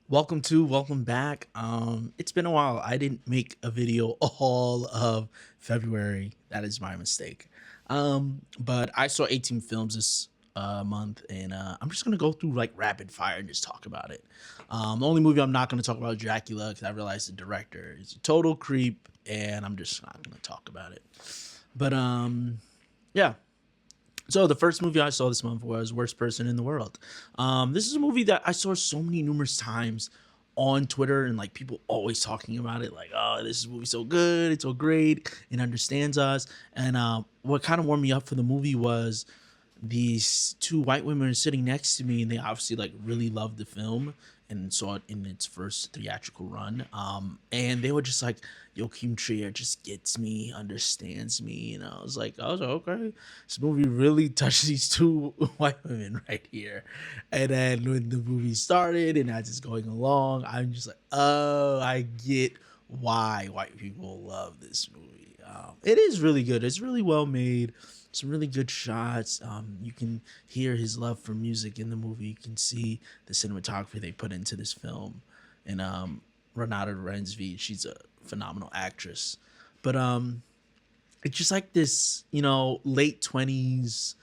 Welcome back. It's been a while. I didn't make a video all of February. That is my mistake. But I saw 18 films this month, and I'm just gonna go through like rapid fire and just talk about it. The only movie I'm not gonna talk about is Dracula because I realized the director is a total creep, and I'm just not gonna talk about it. But yeah. So the first movie I saw this month was Worst Person in the World. This is a movie that I saw so many numerous times on Twitter, and like people always talking about it, like, "Oh, this is movie so good, it's so great, it understands us." And what kind of warmed me up for the movie was these two white women are sitting next to me, and they obviously like really loved the film and saw it in its first theatrical run. And they were just like, Joachim Trier just gets me, understands me. And I was like, okay, this movie really touched these two white women right here. And then when the movie started and as it's going along, I'm just like, oh, I get why white people love this movie. It is really good. It's really well made. Some really good shots. You can hear his love for music in the movie. You can see the cinematography they put into this film. And Renata Rensby, she's a phenomenal actress. But it's just like this, late 20s,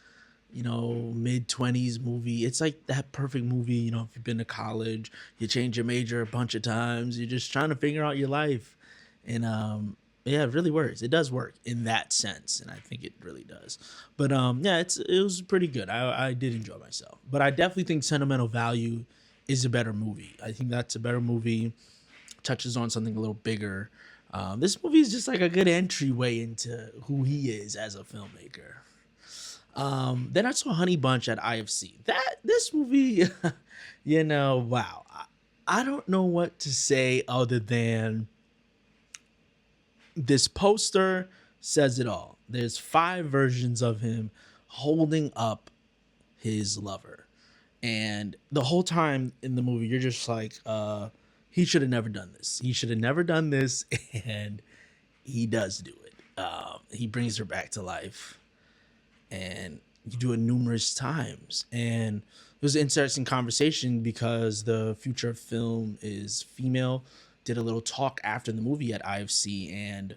mid 20s movie. It's like that perfect movie, if you've been to college, you change your major a bunch of times, you're just trying to figure out your life. And yeah, it really works. It does work in that sense, and I think it really does. But yeah, it was pretty good. I did enjoy myself. But I definitely think Sentimental Value is a better movie. I think that's a better movie, touches on something a little bigger. This movie is just like a good entryway into who he is as a filmmaker. Then I saw Honey Bunch at IFC. This movie, wow. I don't know what to say other than this poster says it all. There's 5 versions of him holding up his lover. And the whole time in the movie, you're just like, he should have never done this. He should have never done this. And he does do it. He brings her back to life. And you do it numerous times. And it was an interesting conversation because the future film is female. Did a little talk after the movie at IFC, and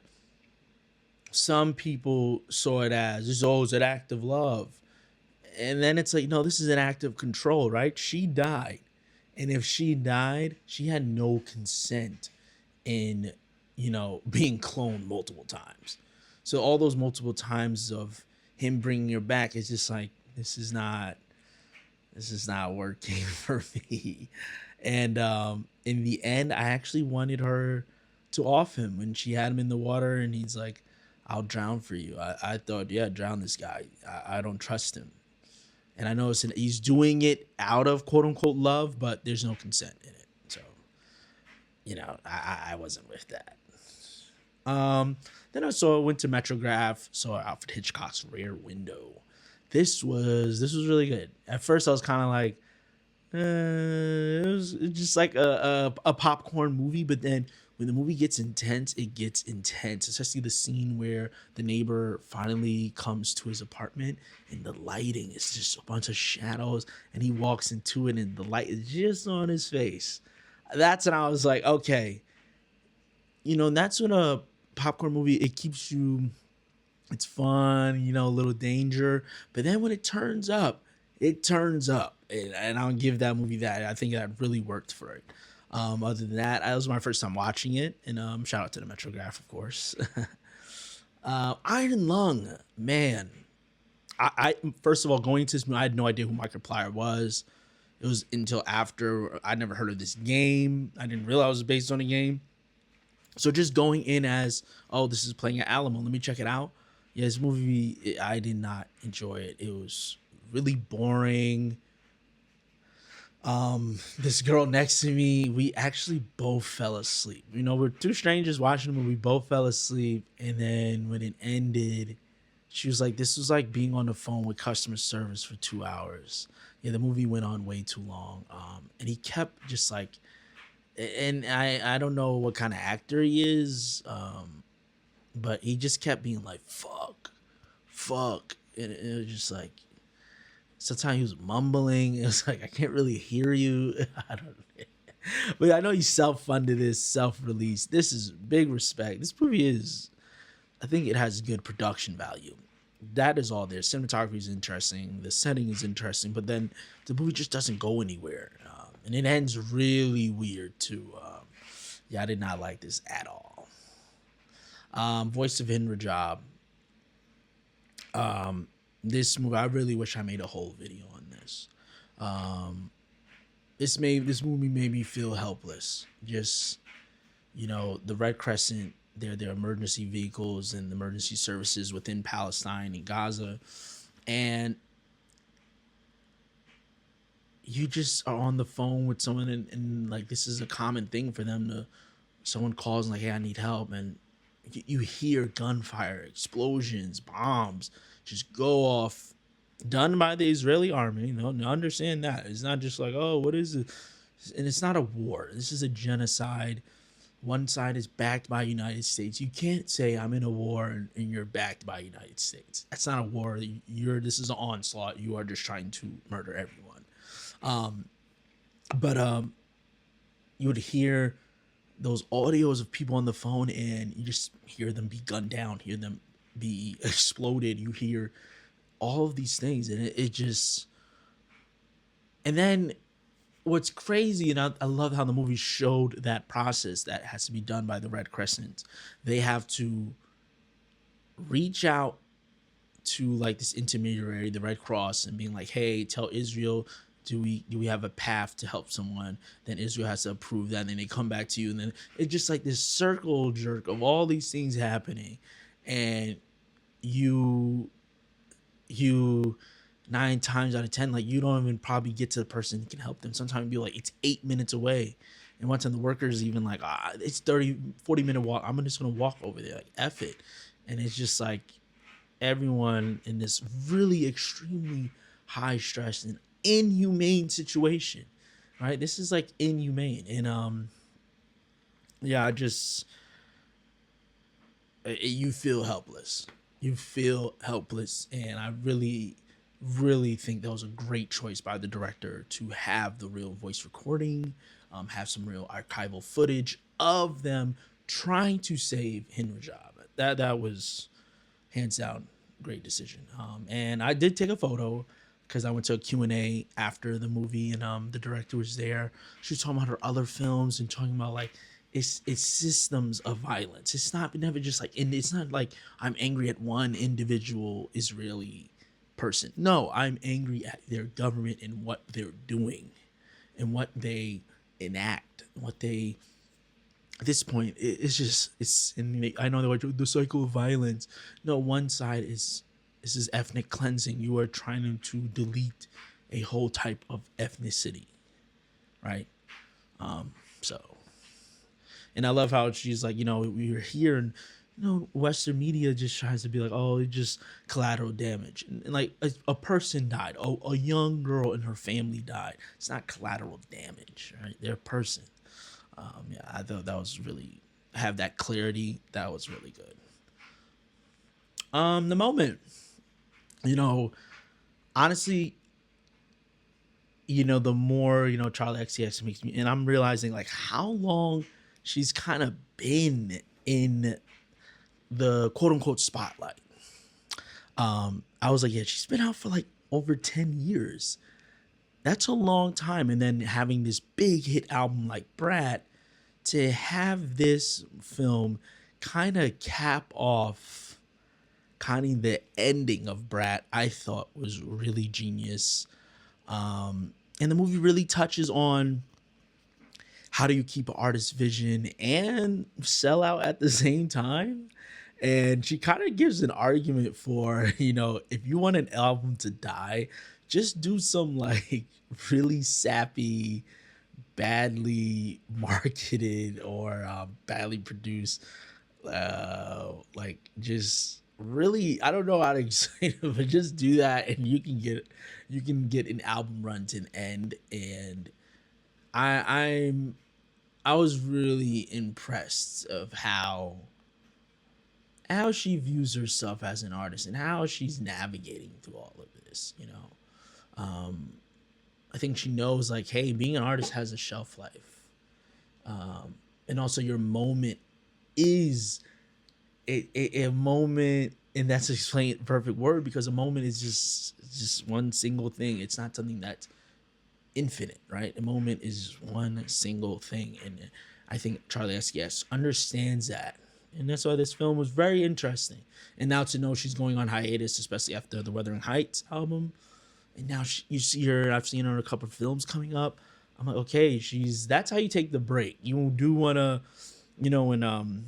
some people saw it as this is always an act of love. And then it's like, no, this is an act of control, right? She died. And if she died, she had no consent in, being cloned multiple times. So all those multiple times of him bringing her back is just like, this is not working for me. And in the end, I actually wanted her to off him when she had him in the water and he's like, I'll drown for you. I thought, yeah, drown this guy. I don't trust him. And I know he's doing it out of quote unquote love, but there's no consent in it. So, I wasn't with that. Then went to Metrograph, saw Alfred Hitchcock's Rear Window. This was really good. At first, I was kind of like, it was just like a popcorn movie, but then when the movie gets intense, it gets intense. Especially the scene where the neighbor finally comes to his apartment and the lighting is just a bunch of shadows, and he walks into it and the light is just on his face. That's when I was like, okay, that's when a popcorn movie, it keeps you, it's fun, a little danger, but then when it turns up, and I'll give that movie that. I think that really worked for it. Other than that, that was my first time watching it, and shout out to the Metrograph, of course. Iron Lung, man. I first of all, going to this movie, I had no idea who Markiplier was. It was until after I never heard of this game. I didn't realize it was based on a game. So just going in as, oh, this is playing at Alamo, let me check it out. Yeah, this movie, I did not enjoy it. It was really boring. This girl next to me, we actually both fell asleep. We're two strangers watching the movie, we both fell asleep. And then when it ended, she was like, this was like being on the phone with customer service for 2 hours. Yeah, the movie went on way too long. And he kept just like, and I don't know what kind of actor he is, but he just kept being like, fuck. And it was just like, sometimes he was mumbling. It was like, I can't really hear you. I don't know. But I know he self-funded this, self-released. This is big respect. This movie is, I think it has good production value. That is all there. Cinematography is interesting. The setting is interesting, but then the movie just doesn't go anywhere, and it ends really weird too. Yeah, I did not like this at all. Voice of Hind, Rajab. This movie, I really wish I made a whole video on this. This movie made me feel helpless. Just, the Red Crescent, their emergency vehicles and emergency services within Palestine and Gaza, and you just are on the phone with someone, and like, this is a common thing for them to, someone calls and like, hey, I need help, and you hear gunfire, explosions, bombs just go off, done by the Israeli army. Understand that it's not just like, oh, what is it? And it's not a war. This is a genocide. One side is backed by United States. You can't say I'm in a war and you're backed by United States. That's not a war. This is an onslaught. You are just trying to murder everyone. But you would hear those audios of people on the phone, and you just hear them be gunned down, hear them be exploded. You hear all of these things, and it just, and then what's crazy, and I love how the movie showed that process that has to be done by the Red Crescent. They have to reach out to like this intermediary, the Red Cross, and being like, hey, tell Israel, do we have a path to help someone? Then Israel has to approve that, and then they come back to you, and then it's just like this circle jerk of all these things happening, and you 9 times out of 10, like, you don't even probably get to the person who can help them. Sometimes you'll be like, it's 8 minutes away, and one time the workers even like, it's 30-40 minute walk, I'm just gonna walk over there, like, F it. And it's just like everyone in this really extremely high stress and inhumane situation, right? This is like inhumane. And yeah, you feel helpless. You feel helpless. And I really, really think that was a great choice by the director to have the real voice recording, have some real archival footage of them trying to save Hind, Rajab. That was hands down great decision. And I did take a photo because I went to a Q&A after the movie, and the director was there. She was talking about her other films and talking about like it's systems of violence. It's never just like, and it's not like I'm angry at one individual Israeli person. No, I'm angry at their government and what they're doing and what they enact, what they, at this point, and I know they're like the cycle of violence. No, one side this is ethnic cleansing. You are trying to delete a whole type of ethnicity, right? So, and I love how she's like, we're here, and Western media just tries to be like, oh, it's just collateral damage, and like a person died, a young girl and her family died. It's not collateral damage, right? They're a person. Yeah, I thought that was really, have that clarity. That was really good. The moment, honestly, the more, Charlie XCX makes me, and I'm realizing like how long she's kind of been in the quote unquote spotlight. I was like, yeah, she's been out for like over 10 years. That's a long time. And then having this big hit album like Brat, to have this film kind of cap off kind of the ending of Brat, I thought was really genius. And the movie really touches on how do you keep an artist's vision and sell out at the same time. And she kind of gives an argument for, if you want an album to die, just do some like really sappy, badly marketed or badly produced, like just really, I don't know how to explain it, but just do that and you can get an album run to an end. And I was really impressed of how she views herself as an artist and how she's navigating through all of this. I think she knows like, hey, being an artist has a shelf life. And also your moment is a moment, and that's explained perfect word, because a moment is just one single thing. It's not something that's infinite, right? A moment is one single thing, and I think Charlie S.G.S. understands that, and that's why this film was very interesting. And now to know she's going on hiatus, especially after the Wuthering Heights album, and now you see her. I've seen her in a couple of films coming up. I'm like, okay, that's how you take the break. You do want to, when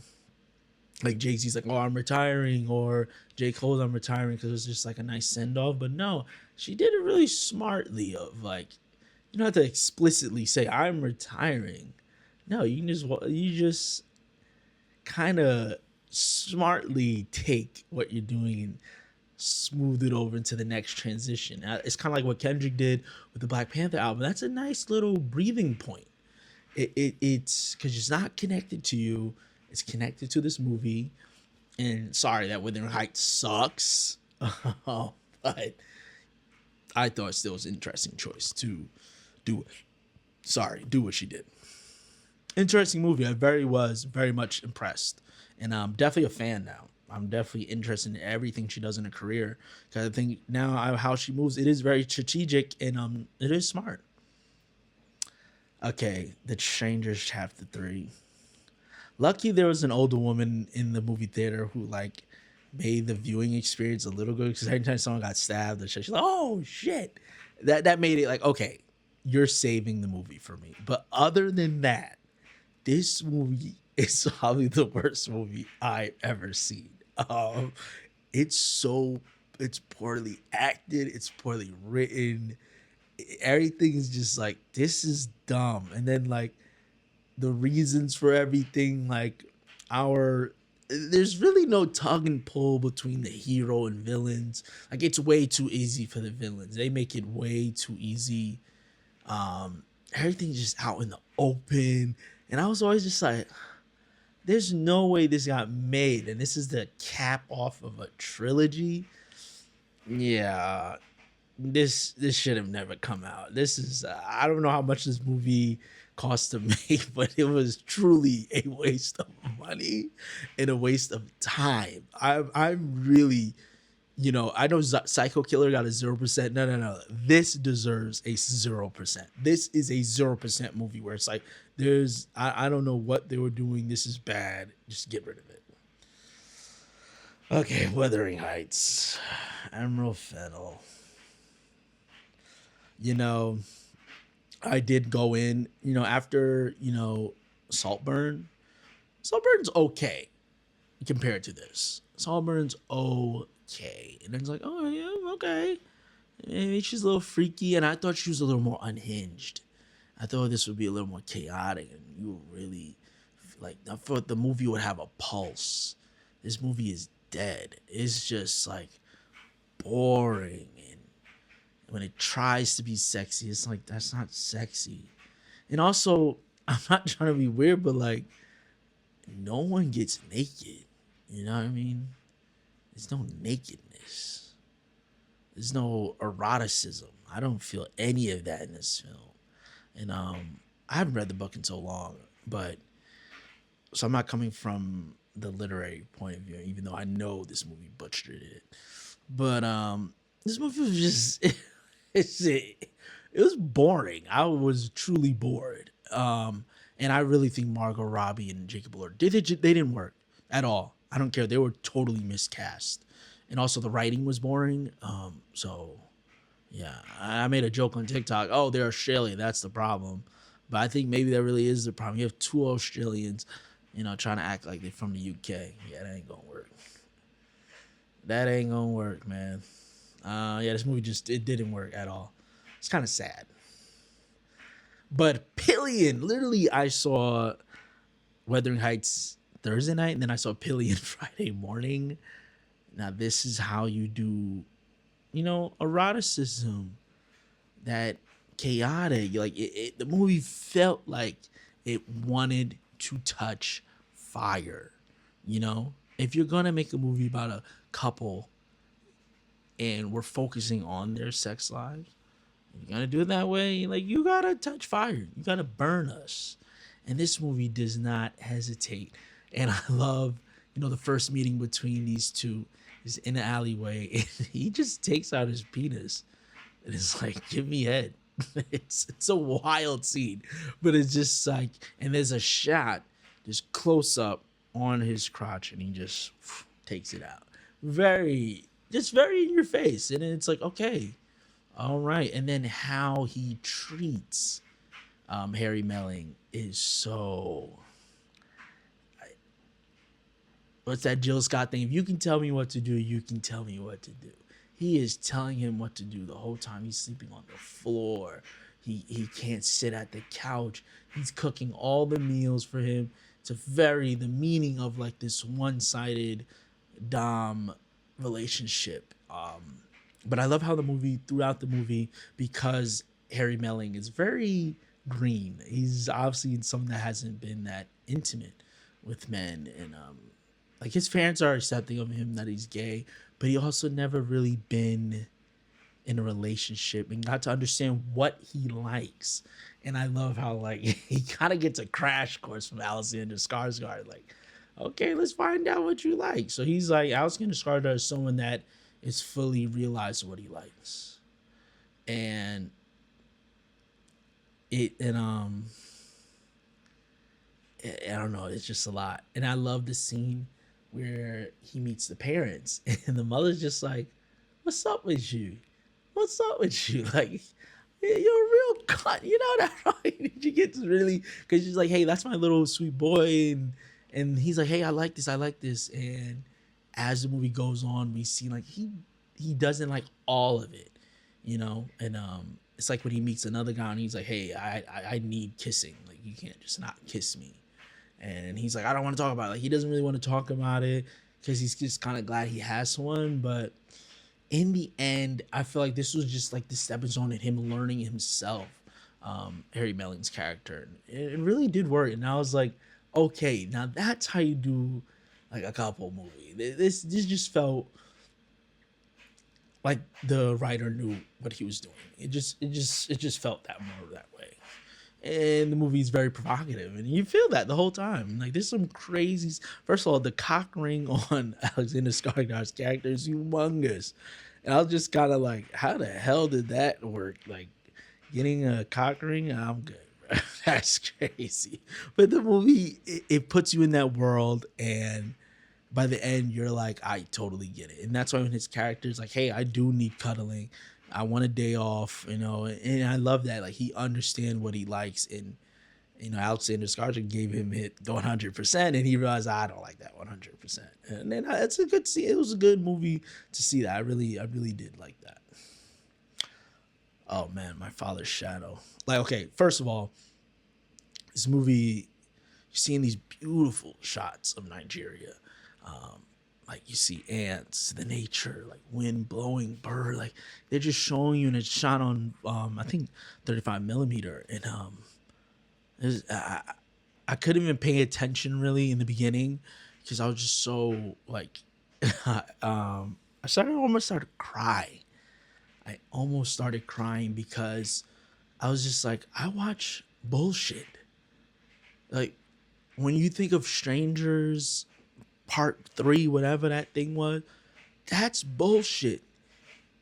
like Jay-Z's like, oh, I'm retiring, or J. Cole's, I'm retiring, because it was just like a nice send off. But no, she did it really smartly. Of like, you don't have to explicitly say I'm retiring. No, you just kind of smartly take what you're doing and smooth it over into the next transition. It's kind of like what Kendrick did with the Black Panther album. That's a nice little breathing point. It's because it's not connected to you. It's connected to this movie. And sorry that Wuthering Heights sucks, but I thought it still was an interesting choice to do it. Do what she did. Interesting movie. Was very much impressed, and I'm definitely a fan now. I'm definitely interested in everything she does in her career, because I think now how she moves, it is very strategic, and it is smart. Okay, The Strangers Chapter 3. Lucky there was an older woman in the movie theater who like made the viewing experience a little good, because every time someone got stabbed or shit, she's like, oh shit. That made it like, okay, you're saving the movie for me. But other than that, this movie is probably the worst movie I've ever seen. Um, it's poorly acted, it's poorly written. Everything is just like, this is dumb. And then like the reasons for everything, like there's really no tug and pull between the hero and villains. Like, it's way too easy for the villains. They make it way too easy. Everything's just out in the open, and I was always just like, there's no way this got made, and this is the cap off of a trilogy. Yeah, this should have never come out. This is I don't know how much this movie cost to make, but it was truly a waste of money and a waste of time. I'm really, I know Psycho Killer got a 0%. No. This deserves a 0%. This is a 0% movie where it's like, I don't know what they were doing. This is bad. Just get rid of it. Okay, Wuthering Heights. Emerald Fennel. I did go in, after, Saltburn. Saltburn's okay compared to this. Saltburn's okay. And it's like, oh, yeah, okay. Maybe she's a little freaky, and I thought she was a little more unhinged. I thought this would be a little more chaotic, and you would really, like, I thought the movie would have a pulse. This movie is dead. It's just, like, boring, and when it tries to be sexy, it's like, that's not sexy. And also, I'm not trying to be weird, but like, no one gets naked. You know what I mean? There's no nakedness. There's no eroticism. I don't feel any of that in this film. And I haven't read the book in so long, but so I'm not coming from the literary point of view, even though I know this movie butchered it. But this movie was just it was boring. I was truly bored. And I really think Margot Robbie and Jacob Elordi, they didn't work at all. I don't care. They were totally miscast. And also the writing was boring. So yeah, I made a joke on TikTok. Oh, they're Australian. That's the problem. But I think maybe that really is the problem. You have two Australians, trying to act like they're from the UK. Yeah, that ain't gonna work. That ain't gonna work, man. Yeah, this movie it didn't work at all. It's kind of sad. But Pillion, literally, I saw Wuthering Heights Thursday night, and then I saw Pillion Friday morning. Now, this is how you do, eroticism. That chaotic. Like, the movie felt like it wanted to touch fire. If you're going to make a movie about a couple and we're focusing on their sex lives, you're going to do it that way, like, you got to touch fire. You got to burn us. And this movie does not hesitate. And I love, the first meeting between these two is in an alleyway, and he just takes out his penis and it's like, give me head. It's a wild scene, but it's just like, and there's a shot, just close up on his crotch, and he just takes it out. Very in your face, and it's like, okay, all right. And then how he treats Harry Melling is so. What's that Jill Scott thing? If you can tell me what to do, you can tell me what to do. He is telling him what to do the whole time. He's sleeping on the floor. He can't sit at the couch. He's cooking all the meals for him. It's the meaning of like this one-sided dom relationship. But I love how throughout the movie, because Harry Melling is very green. He's obviously someone that hasn't been that intimate with men, and like his parents are accepting of him that he's gay, but he also never really been in a relationship and got to understand what he likes. And I love how like he kind of gets a crash course from Alexander Skarsgård. Like, okay, let's find out what you like. So he's like, Alexander Skarsgård is someone that is fully realized what he likes, and I don't know, it's just a lot. And I love the scene where he meets the parents and the mother's just like, what's up with you? What's up with you? Like, you're a real cunt, that right? She gets really, because she's like, hey, that's my little sweet boy. And he's like, hey, I like this. And as the movie goes on, we see like he doesn't like all of it, and it's like when he meets another guy and he's like, hey, I need kissing. Like, you can't just not kiss me. And he's like, I don't want to talk about it. Like, he doesn't really want to talk about it because he's just kind of glad he has one. But in the end, I feel like this was just like the stepping stone in him learning himself, Harry Melling's character. It really did work. And I was like, okay, now that's how you do like a couple movie. This just felt like the writer knew what he was doing. It just felt that more that way. And the movie is very provocative, and you feel that the whole time. Like, there's some crazy. First of all, the cock ring on Alexander Skarsgård's character is humongous, and I was just kind of like, how the hell did that work? Like, getting a cock ring, I'm good, bro. That's crazy. But the movie, it puts you in that world, and by the end, you're like, I totally get it. And that's why when his character's like, hey, I do need cuddling, I want a day off, and I love that. Like, he understands what he likes, and Alexander Skarsgård gave him it 100%, and he realized, I don't like that 100%. And then it's a good see. It was a good movie to see that. I really did like that. Oh man, My Father's Shadow. Like, okay, first of all, this movie, you're seeing these beautiful shots of Nigeria. Like, you see ants, the nature, like wind blowing, bird, like they're just showing you, and it's shot on I think 35 millimeter. And I couldn't even pay attention really in the beginning because I was just so like I almost started crying. I almost started crying because I was just like, I watch bullshit. Like, when you think of Strangers Part 3, whatever that thing was, that's bullshit.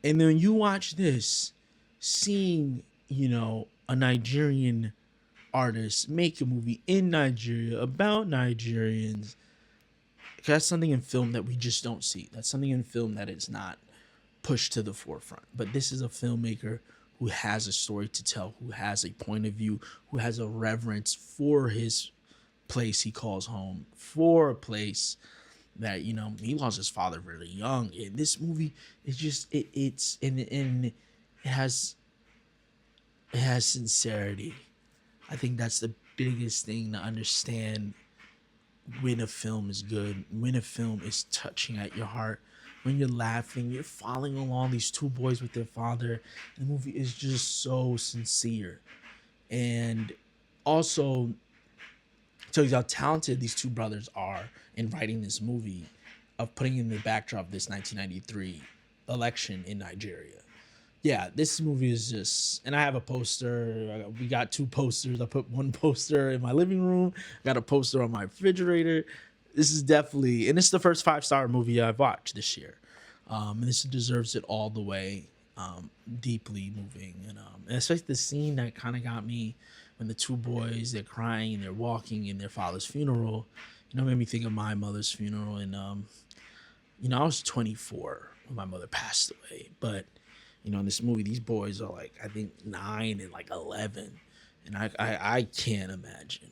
And then you watch this, seeing, a Nigerian artist make a movie in Nigeria about Nigerians. That's something in film that we just don't see. That's something in film that is not pushed to the forefront. But this is a filmmaker who has a story to tell, who has a point of view, who has a reverence for his place he calls home, for a place that, he lost his father really young. And this movie is just, it's and it has sincerity. I think that's the biggest thing to understand when a film is good, when a film is touching at your heart, when you're laughing, you're following along these two boys with their father. The movie is just so sincere. And also tells you how talented these two brothers are in writing this movie, of putting in the backdrop of this 1993 election in Nigeria. yeah, this movie is just, and I have a poster. We got two posters. I put one poster in my living room. Got a poster on my refrigerator. This is definitely, and it's the first 5-star movie I've watched this year. And this deserves it all the way. Deeply moving, and especially the scene that kind of got me when the two boys, they're crying and they're walking in their father's funeral. Made me think of my mother's funeral, and I was 24 when my mother passed away, but in this movie, these boys are like, I think 9 and like 11, and I can't imagine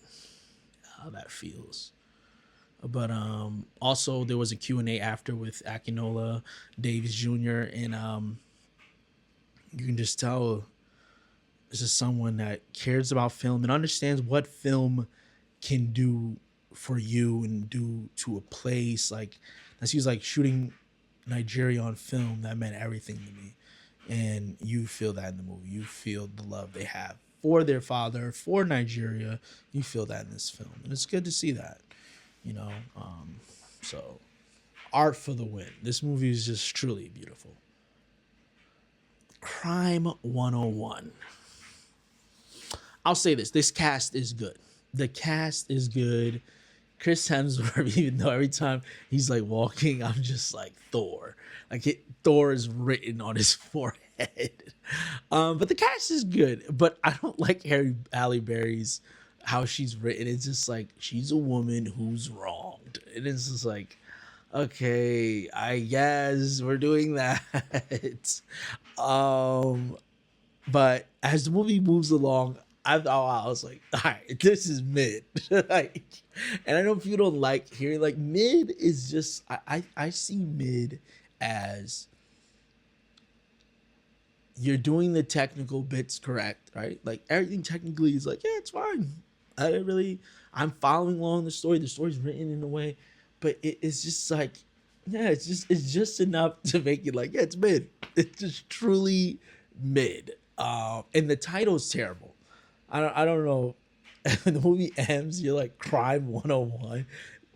how that feels. But also there was a Q&A after with Akinola Davis Jr., and you can just tell this is someone that cares about film and understands what film can do for you and do to a place. Like, as he was like shooting Nigeria on film, that meant everything to me. And you feel that in the movie. You feel the love they have for their father, for Nigeria. You feel that in this film, and it's good to see that. So art for the win. This movie is just truly beautiful. Crime 101. I'll say this cast is good. The cast is good. Chris Hemsworth, even though every time he's like walking, I'm just like Thor. Thor is written on his forehead. But the cast is good. But I don't like Halle Berry's, how she's written. It's just like, she's a woman who's wronged. And it's just like, okay, I guess we're doing that. But as the movie moves along, I was like, all right, this is mid. And I know people don't like hearing, like, mid is just, I see mid as you're doing the technical bits correct, right? Like, everything technically is like, yeah, it's fine. I'm following along the story. The story's written in a way, but it's just like, yeah, it's just enough to make it like, yeah, it's mid. It's just truly mid. And the title's terrible. I don't know. When the movie ends, you're like, Crime 101.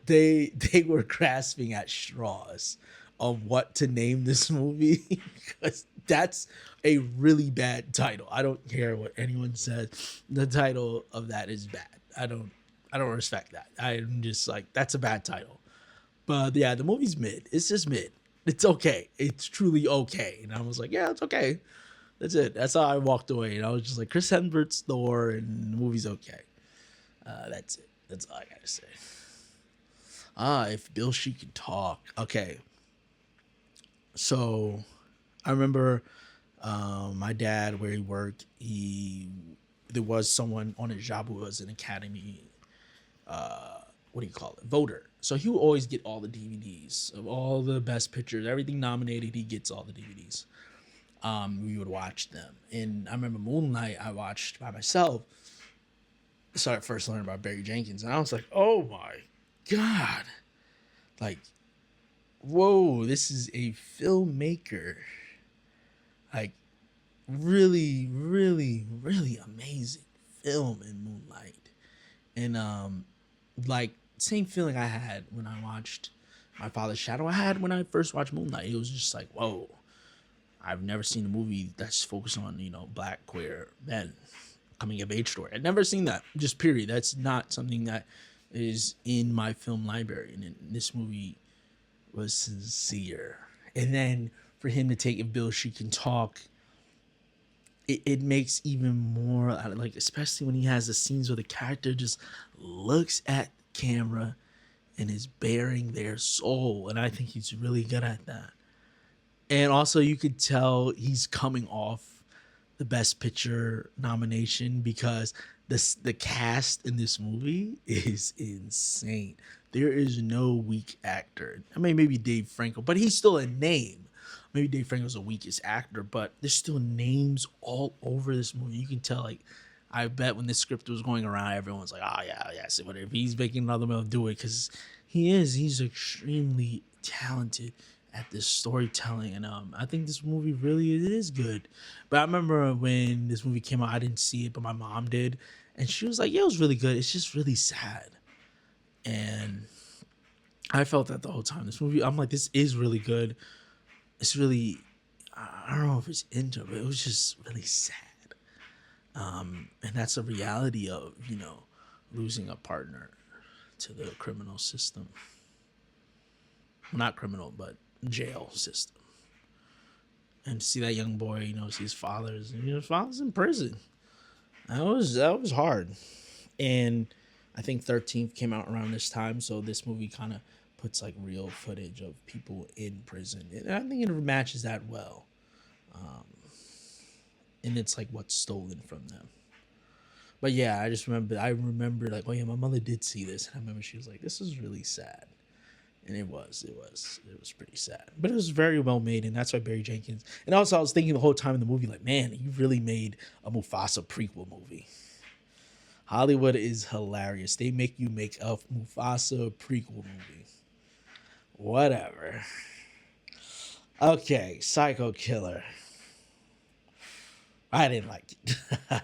They were grasping at straws of what to name this movie, because that's a really bad title. I don't care what anyone says. The title of that is bad. I don't respect that. I'm just like, that's a bad title. But yeah, the movie's mid. It's just mid. It's okay. It's truly okay. And I was like, yeah, it's okay. That's it. That's how I walked away. And I was just like, Chris Hemsworth's Thor, and the movie's okay. That's it. That's all I gotta say. If Bill She Could Talk. Okay. So I remember my dad, where he worked, there was someone on his job who was an Academy, voter. So he would always get all the DVDs of all the best pictures, everything nominated. He gets all the DVDs. We would watch them, and I remember Moonlight I watched by myself. So I first learned about Barry Jenkins, and I was like, oh my god, like, whoa, this is a filmmaker. Like, really, really, really amazing film in Moonlight. And like, same feeling I had when I watched My Father's Shadow I had when I first watched Moonlight. It was just like, whoa, I've never seen a movie that's focused on, black queer men coming of age story. I've never seen that, just period. That's not something that is in my film library. And this movie was sincere. And then for him to take If Bill She Can Talk, it makes even more, like, especially when he has the scenes where the character just looks at camera and is bearing their soul. And I think he's really good at that. And also, you could tell he's coming off the Best Picture nomination, because the cast in this movie is insane. There is no weak actor. I mean, maybe Dave Franco, but he's still a name. Maybe Dave Franco's the weakest actor, but there's still names all over this movie. You can tell, like, I bet when this script was going around, everyone's like, oh, yeah, so whatever. If he's making another one, do it, because he's extremely talented at this storytelling. And I think this movie really is good. But I remember when this movie came out, I didn't see it, but my mom did, and she was like, yeah, it was really good. It's just really sad. And I felt that the whole time. This movie, I'm like, this is really good. It's really, I don't know if it's into, but it was just really sad. And that's a reality of, losing a partner to the criminal system. Not criminal, but jail system. And to see that young boy, see his father's in prison. That was hard. And I think 13th came out around this time, so this movie kind of puts like real footage of people in prison, and I think it matches that well. And it's like what's stolen from them. But yeah, I remember like, oh yeah, my mother did see this, and I remember she was like, this is really sad. And it was pretty sad, but it was very well made, and that's why Barry Jenkins. And also, I was thinking the whole time in the movie, like, man, you really made a Mufasa prequel movie. Hollywood is hilarious. They make you make a Mufasa prequel movie. Whatever. Okay, Psycho Killer. I didn't like it. I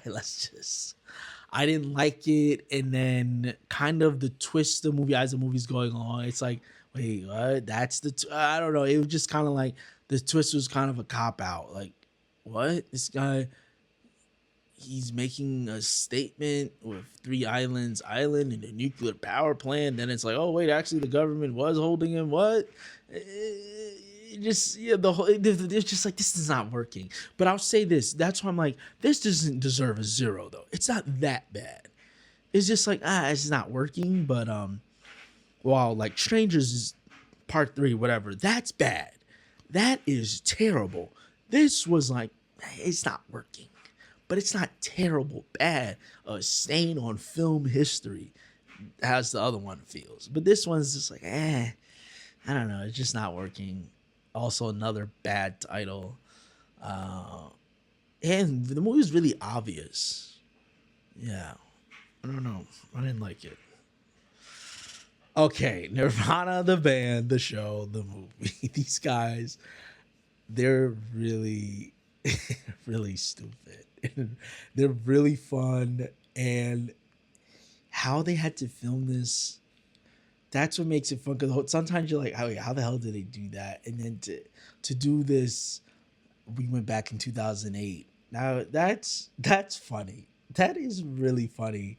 didn't like it, and then kind of the twist of the movie as the movie's going on, it's like, wait, what? That's I don't know. It was just kind of like the twist was kind of a cop out. Like, what? This guy, he's making a statement with Three Islands Island and a nuclear power plant. Then it's like, oh wait, actually the government was holding him. What? Just the whole, it's just like, this is not working. But I'll say this, that's why I'm like, this doesn't deserve a 0 though. It's not that bad. It's just like, it's not working. But while like Strangers is part 3, whatever, that's bad. That is terrible. This was like, it's not working, but it's not terrible bad. A stain on film history, as the other one feels. But this one's just like, I don't know. It's just not working. Also, another bad title. And the movie was really obvious. Yeah. I don't know. I didn't like it. Okay. Nirvana, the band, the show, the movie. These guys, they're really, really stupid. They're really fun. And how they had to film this, that's what makes it fun. Because sometimes you're like, how the hell did they do that? And then to do this, we went back in 2008. Now that's funny. That is really funny.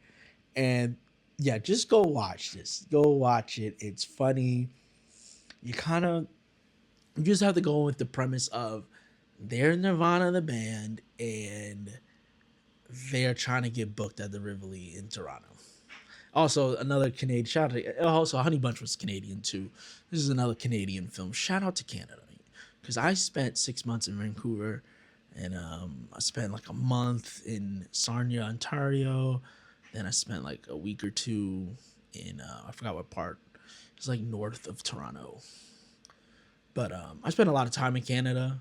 And yeah, just go watch this. Go watch it. It's funny. You just have to go with the premise of they're Nirvana the band, and they're trying to get booked at the Rivoli in Toronto. Also, another Canadian shout out. Also, Honey Bunch was Canadian too. This is another Canadian film. Shout out to Canada, because I spent 6 months in Vancouver, and I spent like a month in Sarnia, Ontario. Then I spent like a week or two in I forgot what part. It's like north of Toronto. But I spent a lot of time in Canada,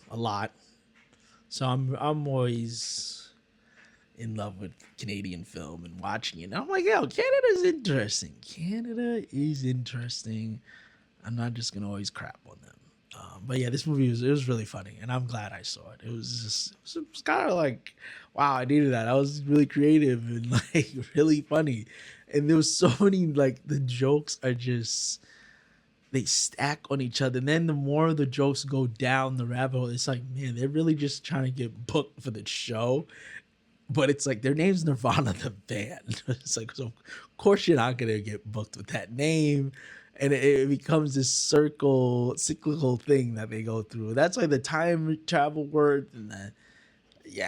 a lot. So I'm always in love with Canadian film and watching it. And I'm like, yo, Canada's interesting. Canada is interesting. I'm not just gonna always crap on them. But yeah, this movie was really funny, and I'm glad I saw it. It was kind of like, wow, I needed that. I was really creative and like really funny, and there was so many, like, the jokes are just, they stack on each other. And then the more the jokes go down the rabbit hole, it's like, man, they're really just trying to get booked for the show. But it's like, their name's Nirvana the band. It's like, so of course you're not gonna get booked with that name. And it becomes this cyclical thing that they go through. That's like the time travel word, and then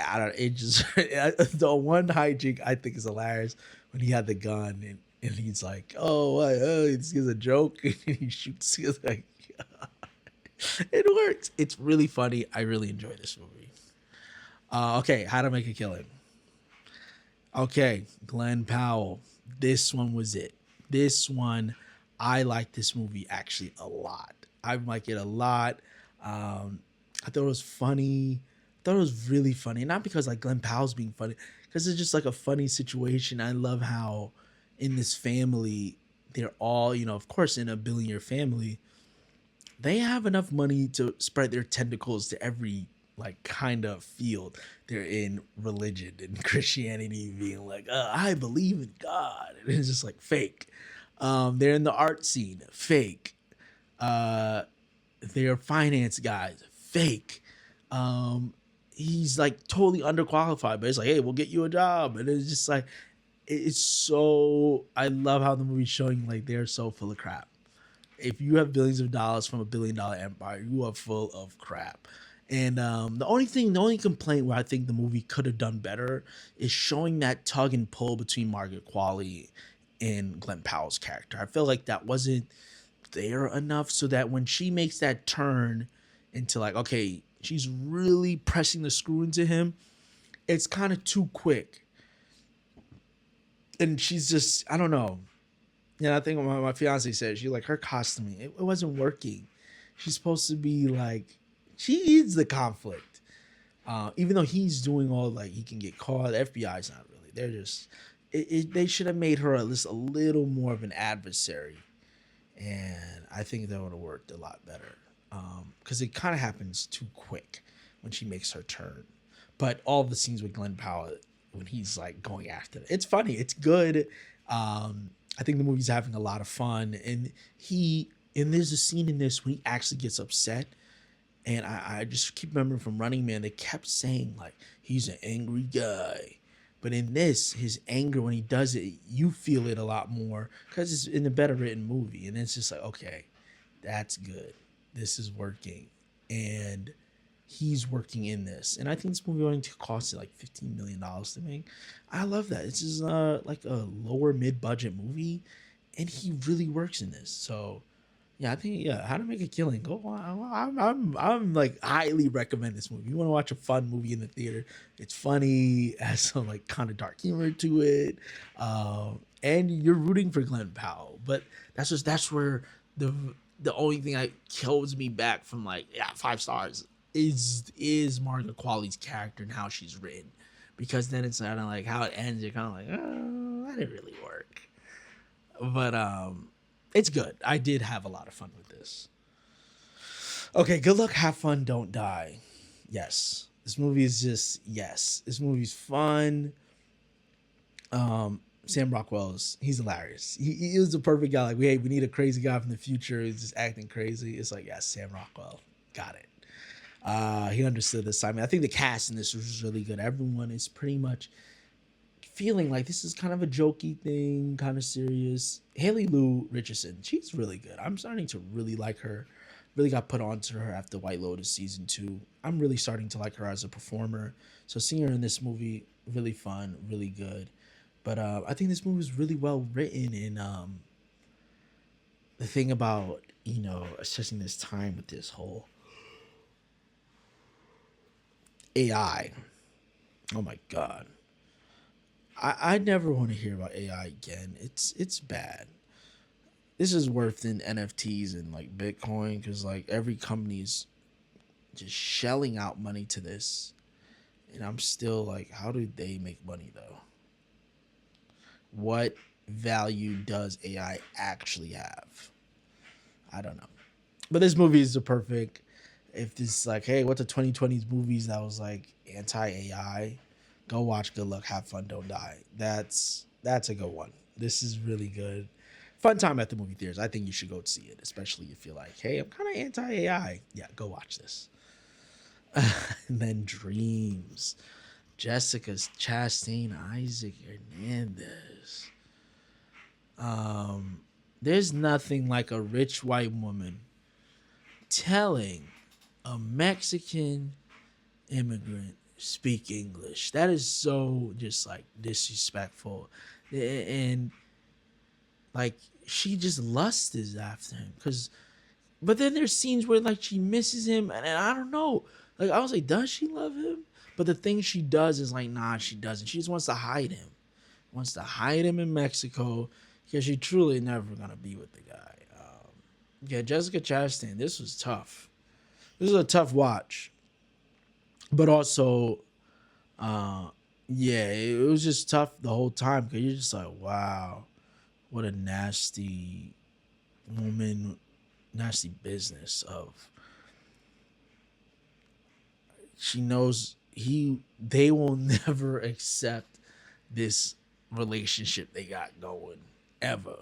I don't. It just the one hijink I think is hilarious when he had the gun and he's like, oh, this is a joke, and he shoots. He's like, it works. It's really funny. I really enjoy this movie. Okay, How to Make a Killing. Okay, Glenn Powell. This one was it. This one, I like this movie actually a lot. I like it a lot. I thought it was funny. I thought it was really funny. Not because like Glenn Powell's being funny, because it's just like a funny situation. I love how in this family, they're all, of course, in a billionaire family, they have enough money to spread their tentacles to every like kind of field. They're in religion and Christianity, being like, I believe in God. And it's just like fake. They're in the art scene, fake. their finance guys fake. Um, he's like totally underqualified, but it's like, hey, we'll get you a job, and it's just like it's so. I love how the movie's showing like they're so full of crap. If you have billions of dollars from $1 billion empire, you are full of crap. And the only complaint where I think the movie could have done better is showing that tug and pull between Margaret Qualley and Glenn Powell's character. I feel like that wasn't there enough, so that when she makes that turn into like, okay, she's really pressing the screw into him, it's kind of too quick. And she's just, I don't know. Yeah, I think what my fiance said, she like her costuming, it wasn't working. She's supposed to be like, she needs the conflict. Even though he's doing all like he can get caught, the FBI's not really. They're just, they should have made her at least a little more of an adversary, and I think that would have worked a lot better. Because it kind of happens too quick when she makes her turn. But all the scenes with Glenn Powell when he's like going after it, it's funny, it's good. I think the movie's having a lot of fun, and there's a scene in this when he actually gets upset, and I just keep remembering from Running Man, they kept saying like he's an angry guy, but in this, his anger when he does it, you feel it a lot more because it's in a better written movie, and it's just like, okay, that's good, this is working, and he's working in this, and I think this movie only cost like $15 million to make. I love that. It's just like a lower mid-budget movie, and he really works in this. So yeah, I think How to Make a Killing. Go on. I'm like highly recommend this movie. You want to watch a fun movie in the theater? It's funny, has some like kind of dark humor to it, and you're rooting for Glenn Powell. But that's where the only thing that kills me back from like 5 stars is Margaret Qualley's character and how she's written, because then it's kind of like how it ends. You're kind of like, oh, that didn't really work, but it's good. I did have a lot of fun with this. Okay, good luck, have fun, don't die. Yes, this movie is just yes. This movie's fun. Sam Rockwell's he's hilarious. He was the perfect guy. Like, hey, we need a crazy guy from the future. He's just acting crazy. It's like, yes, Sam Rockwell got it. He understood this. I mean, I think the cast in this was really good. Everyone is pretty much feeling like this is kind of a jokey thing, kind of serious. Haley Lou Richardson, she's really good. I'm starting to really like her. Really got put onto her after White Lotus season 2. I'm really starting to like her as a performer. So seeing her in this movie, really fun, really good. But I think this movie was really well written, and the thing about assessing this time with this whole AI. Oh my god. I never want to hear about AI again. It's bad. This is worse than NFTs and like Bitcoin, because like every company's just shelling out money to this. And I'm still like, how do they make money though? What value does AI actually have? I don't know. But this movie is the perfect. If this like, hey, what's the 2020s movies that was like anti-AI? Go watch Good Luck, Have Fun, Don't Die. That's a good one. This is really good. Fun time at the movie theaters. I think you should go see it, especially if you're like, hey, I'm kind of anti-AI. Yeah, go watch this. And then Dreams. Jessica Chastain, Isaac Hernandez. There's nothing like a rich white woman telling a Mexican immigrant speak English. That is so just like disrespectful, and like she just lusts after him. But then there's scenes where like she misses him, and I don't know. Like I was like, does she love him? But the thing she does is like, nah, she doesn't. She just wants to hide him. Wants to hide him in Mexico because she truly never gonna be with the guy. Yeah, Jessica Chastain. This was tough. This is a tough watch, but also, yeah, it was just tough the whole time because you're just like, wow, what a nasty woman, nasty business of. She knows they will never accept this relationship they got going ever.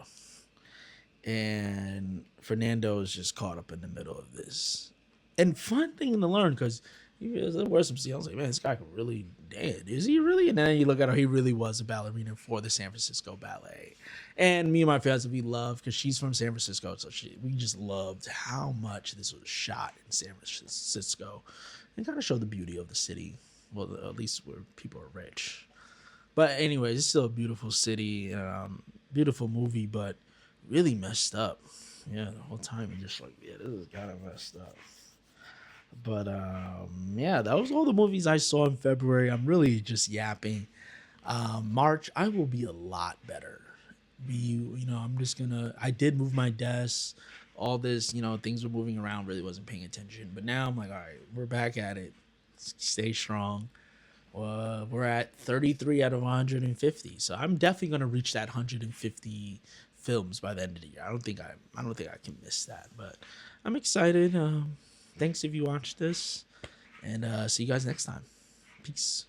and Fernando is just caught up in the middle of this. And fun thing to learn because there were some scenes. I was like, man, this guy can really dance. Is he really? And then you look at her, he really was a ballerina for the San Francisco Ballet. And me and my fiance, we love because she's from San Francisco, so we just loved how much this was shot in San Francisco, and kind of showed the beauty of the city. Well, at least where people are rich. But anyways, it's still a beautiful city, beautiful movie, but really messed up. Yeah, the whole time you're just like, yeah, this is kind of messed up. But yeah, that was all the movies I saw in February. I'm really just yapping. March, I will be a lot better. I'm just gonna. I did move my desk. All this, things were moving around. Really wasn't paying attention. But now I'm like, all right, we're back at it. Stay strong. We're at 33 out of 150, so I'm definitely gonna reach that 150 films by the end of the year. I don't think I can miss that. But I'm excited. Thanks if you watched this, and see you guys next time. Peace.